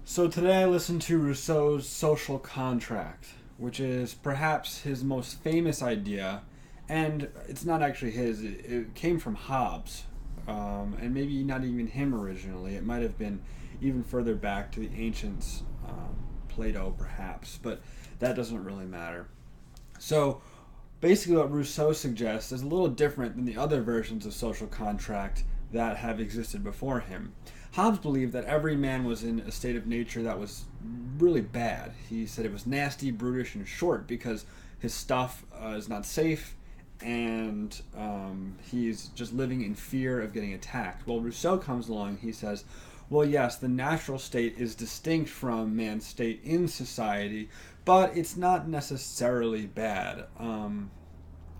So today I listened to Rousseau's social contract, which is perhaps his most famous idea, and it's not actually his. It came from Hobbes, and maybe not even him originally. It might have been even further back to the ancients, Plato perhaps, but that doesn't really matter. So basically, what Rousseau suggests is a little different than the other versions of social contract that have existed before him. Hobbes believed that every man was in a state of nature that was really bad. He said it was nasty, brutish, and short because his stuff is not safe and he's just living in fear of getting attacked. Well, Rousseau comes along, he says, well, yes, the natural state is distinct from man's state in society, but it's not necessarily bad.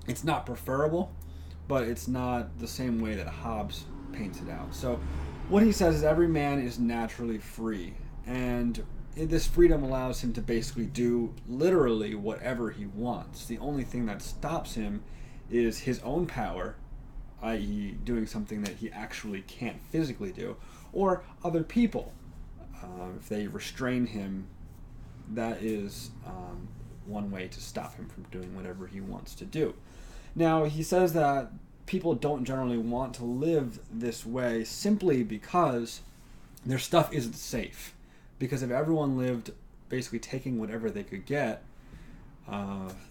It's not preferable, but it's not the same way that Hobbes paints it out. So what he says is every man is naturally free, and this freedom allows him to basically do literally whatever he wants. The only thing that stops him is his own power, i.e., doing something that he actually can't physically do, or other people. If they restrain him, that is one way to stop him from doing whatever he wants to do. Now, he says that people don't generally want to live this way simply because their stuff isn't safe. Because if everyone lived basically taking whatever they could get,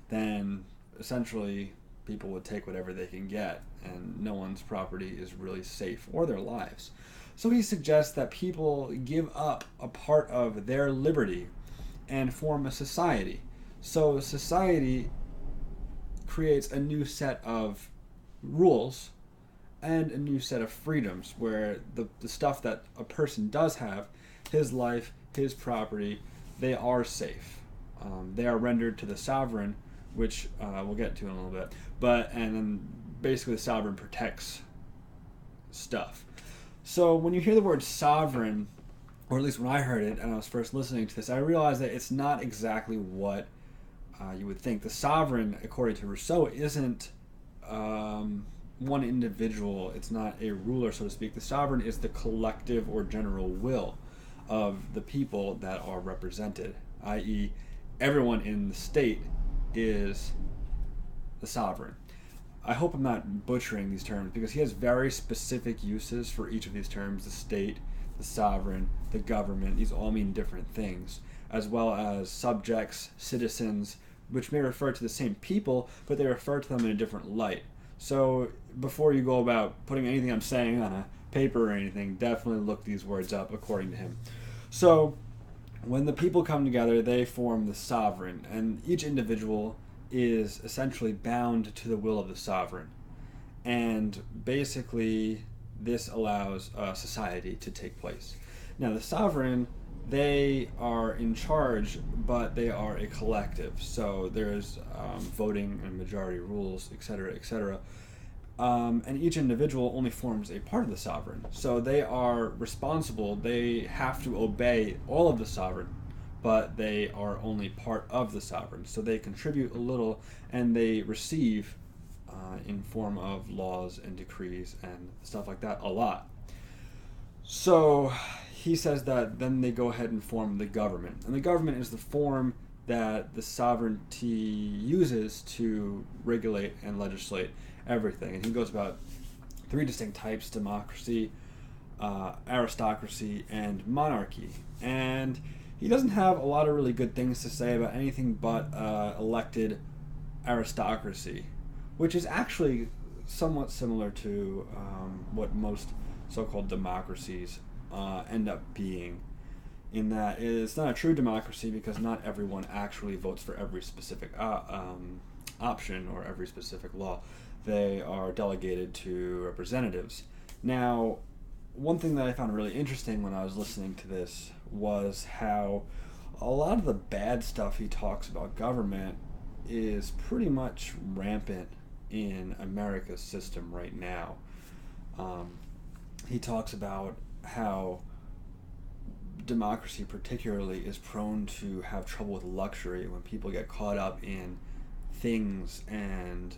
then essentially people would take whatever they can get, and no one's property is really safe, or their lives. So he suggests that people give up a part of their liberty and form a society. So society creates a new set of rules and a new set of freedoms where the stuff that a person does have, his life, his property, they are safe. They are rendered to the sovereign, which we'll get to in a little bit. And then basically the sovereign protects stuff. So when you hear the word sovereign, or at least when I heard it and I was first listening to this, I realized that it's not exactly what you would think. The sovereign, according to Rousseau, isn't one individual. It's not a ruler, so to speak. The sovereign is the collective or general will of the people that are represented, i.e., everyone in the state is the sovereign. I hope I'm not butchering these terms because he has very specific uses for each of these terms: the state, the sovereign, the government. These all mean different things, as well as subjects, citizens, which may refer to the same people, but they refer to them in a different light. So before you go about putting anything I'm saying on a paper or anything, definitely look these words up according to him. So when the people come together, they form the sovereign, and each individual is essentially bound to the will of the sovereign. And basically, this allows society to take place. Now, the sovereign, they are in charge, but they are a collective. So there's voting and majority rules, etc., etc. And each individual only forms a part of the sovereign. So they are responsible. They have to obey all of the sovereign, but they are only part of the sovereign. So they contribute a little, and they receive in form of laws and decrees and stuff like that a lot. So he says that then they go ahead and form the government. And the government is the form that the sovereignty uses to regulate and legislate everything. And he goes about three distinct types: democracy, aristocracy, and monarchy. And he doesn't have a lot of really good things to say about anything but elected aristocracy, which is actually somewhat similar to what most so-called democracies end up being, in that it's not a true democracy because not everyone actually votes for every specific option or every specific law. They are delegated to representatives. Now, one thing that I found really interesting when I was listening to this was how a lot of the bad stuff he talks about government is pretty much rampant in America's system right now. He talks about how democracy particularly is prone to have trouble with luxury when people get caught up in things and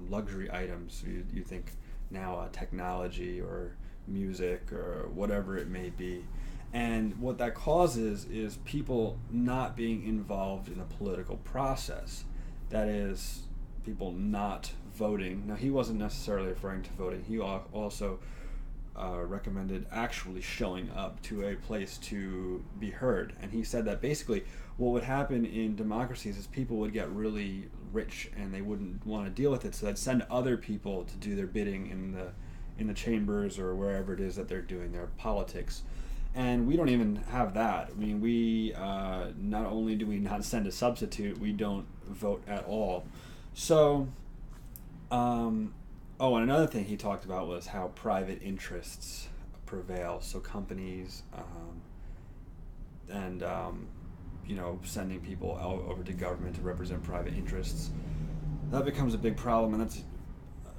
luxury items. You think now technology or music or whatever it may be. And what that causes is people not being involved in the political process. That is, people not voting. Now, he wasn't necessarily referring to voting. He also recommended actually showing up to a place to be heard. And he said that basically what would happen in democracies is people would get really rich and they wouldn't want to deal with it, so they'd send other people to do their bidding in the chambers or wherever it is that they're doing their politics. And we don't even have that. I mean, we not only do we not send a substitute, we don't vote at all. So, and another thing he talked about was how private interests prevail. So companies and sending people over to government to represent private interests, that becomes a big problem, and that's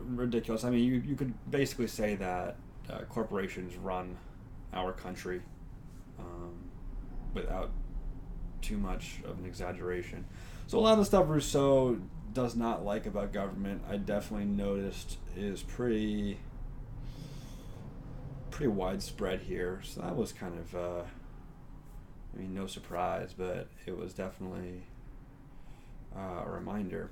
ridiculous. I mean, you could basically say that corporations run our country without too much of an exaggeration. So a lot of the stuff Rousseau does not like about government, I definitely noticed, is pretty widespread here. So that was kind of, no surprise, but it was definitely a reminder.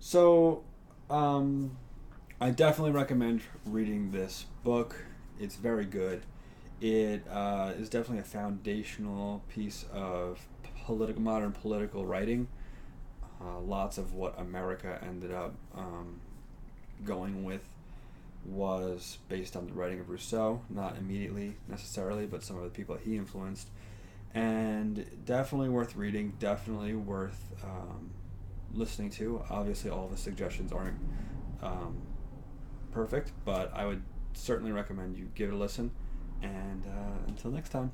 So I definitely recommend reading this book. It's very good. It is definitely a foundational piece of modern political writing. Lots of what America ended up going with was based on the writing of Rousseau, not immediately necessarily, but some of the people that he influenced. And definitely worth reading, definitely worth listening to. Obviously, all the suggestions aren't perfect, but I would certainly recommend you give it a listen. And until next time.